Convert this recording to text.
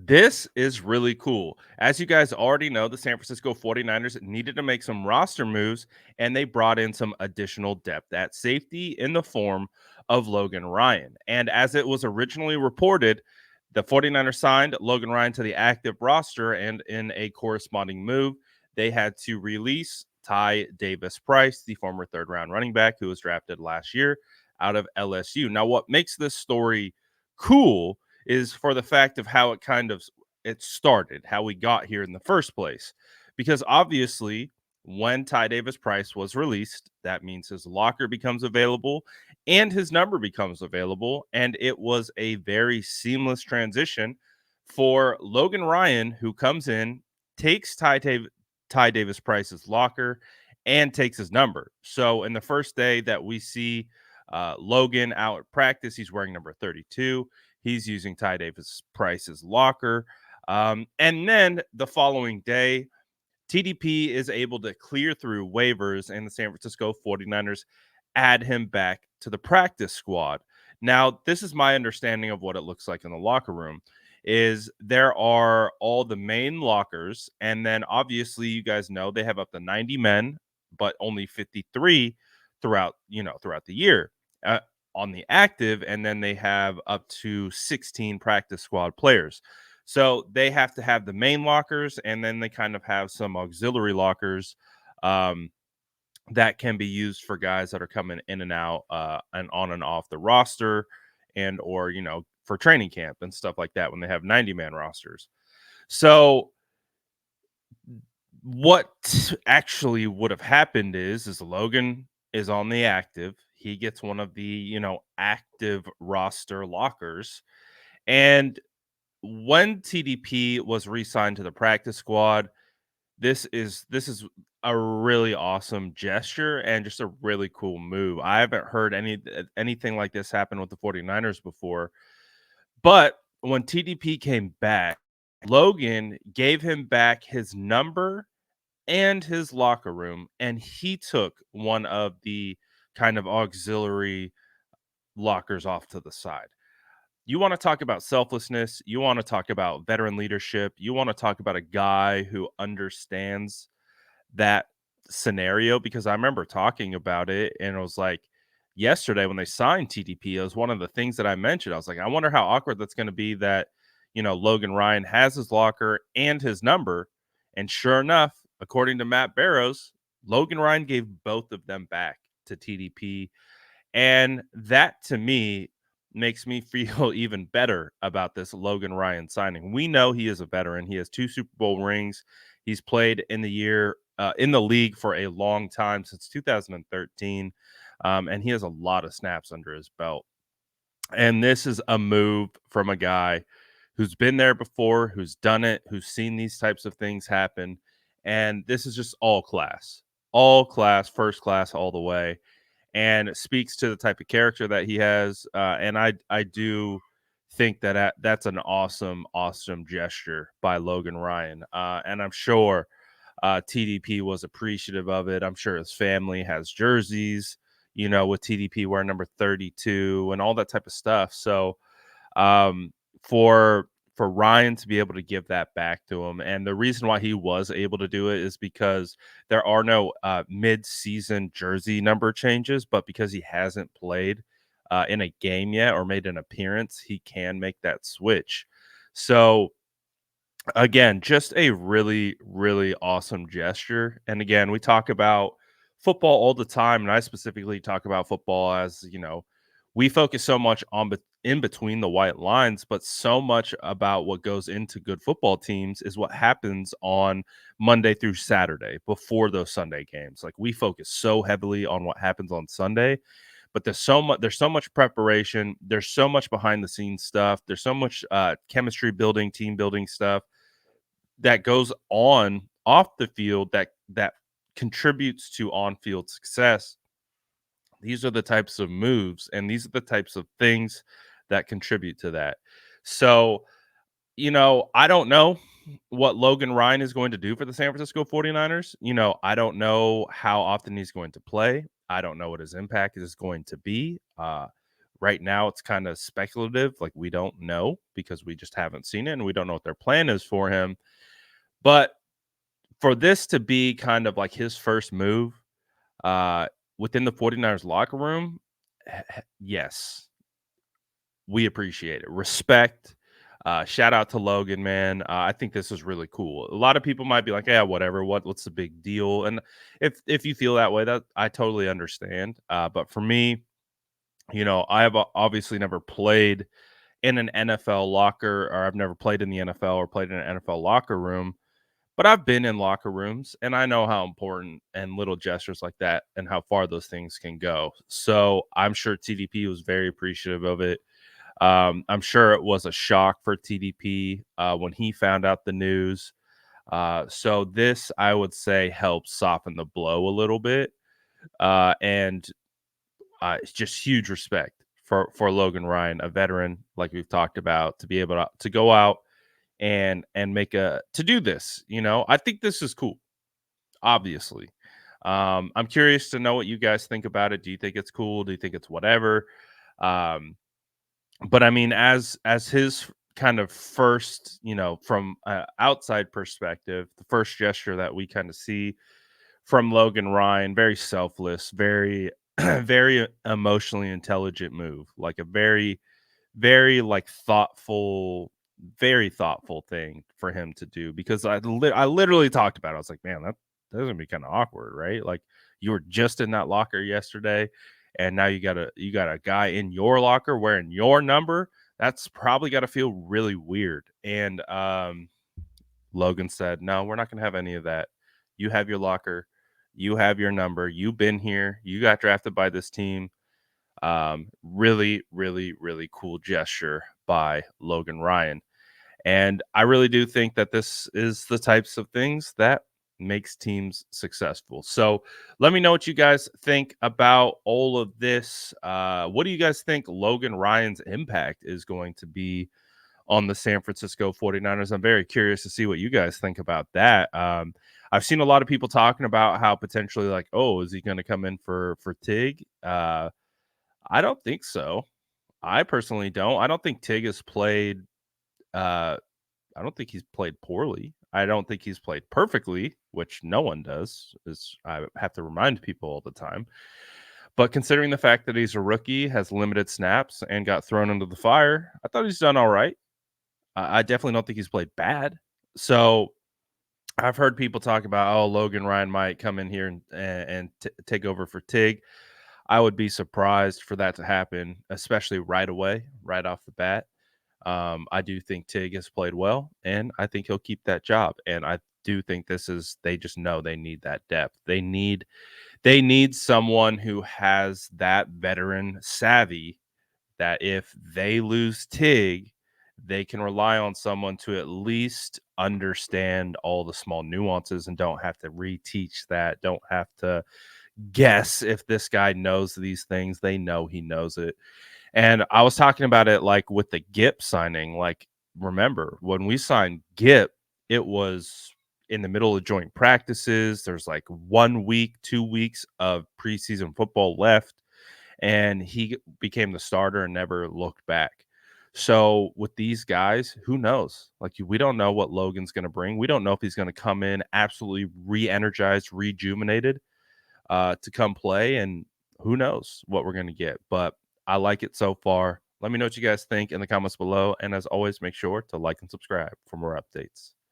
This is really cool. As you guys already know, the San Francisco 49ers needed to make some roster moves, and they brought in some additional depth at safety in the form of Logan Ryan. And as it was originally reported, the 49ers signed Logan Ryan to the active roster, and in a corresponding move, they had to release Ty Davis Price, the former third round running back who was drafted last year out of LSU. Now, what makes this story cool is for the fact of how it started, how we got here in the first place. Because obviously, when Ty Davis Price was released, that means his locker becomes available and his number becomes available. And it was a very seamless transition for Logan Ryan, who comes in, takes Ty Davis Price's locker, and takes his number. So, in the first day that we see Logan out at practice, he's wearing number 32. He's using Ty Davis Price's locker. And then the following day, TDP is able to clear through waivers, and the San Francisco 49ers add him back to the practice squad. Now, this is my understanding of what it looks like in the locker room is there are all the main lockers, and then obviously you guys know they have up to 90 men, but only 53 throughout the year. On the active, and then they have up to 16 practice squad players. So they have to have the main lockers, and then they kind of have some auxiliary lockers um, that can be used for guys that are coming in and out and on and off the roster, and or for training camp and stuff like that when they have 90-man rosters. So what actually would have happened is Logan is on the active. He gets one of the, active roster lockers. And when TDP was re-signed to the practice squad, this is a really awesome gesture and just a really cool move. I haven't heard anything like this happen with the 49ers before. But when TDP came back, Logan gave him back his number and his locker room, and he took one of the kind of auxiliary lockers off to the side. You want to talk about selflessness, you want to talk about veteran leadership, you want to talk about a guy who understands that scenario, because I remember talking about it and it was like yesterday when they signed TDP, it was one of the things that I mentioned. I was like, I wonder how awkward that's going to be that, Logan Ryan has his locker and his number. And sure enough, according to Matt Barrows, Logan Ryan gave both of them back to TDP. And that to me makes me feel even better about this Logan Ryan signing. We know he is a veteran. He has 2 Super Bowl rings. He's played in the league for a long time, since 2013. And he has a lot of snaps under his belt. And this is a move from a guy who's been there before, who's done it, who's seen these types of things happen. And this is just all class, first class, all the way, and it speaks to the type of character that he has. And I do think that that's an awesome gesture by Logan Ryan. And I'm sure TDP was appreciative of it. I'm sure his family has jerseys, with TDP wearing number 32 and all that type of stuff. So um, for Ryan to be able to give that back to him, and the reason why he was able to do it is because there are no mid-season jersey number changes, but because he hasn't played in a game yet or made an appearance, he can make that switch. So again, just a really, really awesome gesture. And again, we talk about football all the time, and I specifically talk about football as, we focus so much on in between the white lines, but so much about what goes into good football teams is what happens on Monday through Saturday before those Sunday games. Like, we focus so heavily on what happens on Sunday, but there's so much preparation, there's so much behind the scenes stuff, there's so much chemistry building, team building stuff that goes on off the field that contributes to on-field success. These are the types of moves and these are the types of things that contribute to that. So, I don't know what Logan Ryan is going to do for the San Francisco 49ers. I don't know how often he's going to play. I don't know what his impact is going to be. Right now, it's kind of speculative. Like, we don't know because we just haven't seen it and we don't know what their plan is for him. But for this to be kind of like his first move uh, within the 49ers locker room, yes, we appreciate it. Respect. Shout out to Logan, man. I think this is really cool. A lot of people might be like, "Yeah, whatever. What's the big deal?" And if you feel that way, that I totally understand. But for me, I have obviously never played in an NFL locker, or I've never played in the NFL or played in an NFL locker room. But I've been in locker rooms, and I know how important and little gestures like that and how far those things can go. So I'm sure TDP was very appreciative of it. I'm sure it was a shock for TDP when he found out the news. So this, I would say, helps soften the blow a little bit, and it's just huge respect for Logan Ryan, a veteran like we've talked about, to be able to go out and make a to do this. I think this is cool. Obviously, I'm curious to know what you guys think about it. Do you think it's cool? Do you think it's whatever? Um, but I mean, as his kind of first, from outside perspective, the first gesture that we kind of see from Logan Ryan, very selfless, very very emotionally intelligent move, like a very very like thoughtful, very thoughtful thing for him to do, because I literally talked about it. I was like, man, that's gonna be kind of awkward, right? Like, you were just in that locker yesterday, and now you got a guy in your locker wearing your number. That's probably got to feel really weird. And Logan said, no, we're not gonna have any of that. You have your locker, you have your number, you've been here, you got drafted by this team. Really, really, really cool gesture by Logan Ryan. And I really do think that this is the types of things that makes teams successful. So let me know what you guys think about all of this. What do you guys think Logan Ryan's impact is going to be on the San Francisco 49ers? I'm very curious to see what you guys think about that. I've seen a lot of people talking about how potentially, like, oh, is he going to come in for Tig? I don't think so. I personally don't. I don't think Tig has played. Uh, I don't think he's played poorly. I don't think he's played perfectly, which no one does. Is I have to remind people all the time. But considering the fact that he's a rookie, has limited snaps, and got thrown into the fire, I thought he's done all right. I definitely don't think he's played bad. So I've heard people talk about, oh, Logan Ryan might come in here and take over for Tig. I would be surprised for that to happen, especially right away, right off the bat. I do think Tig has played well, and I think he'll keep that job. And I do think they just know they need that depth. They need someone who has that veteran savvy, that if they lose Tig, they can rely on someone to at least understand all the small nuances and don't have to reteach that, don't have to guess if this guy knows these things. They know he knows it. And I was talking about it like with the Gip signing. Like, remember when we signed Gip, it was in the middle of joint practices. There's like 1 week, 2 weeks of preseason football left, and he became the starter and never looked back. So with these guys, who knows? Like, we don't know what Logan's going to bring. We don't know if he's going to come in absolutely re-energized, rejuvenated to come play, and who knows what we're going to get. But I like it so far. Let me know what you guys think in the comments below. And as always, make sure to like and subscribe for more updates.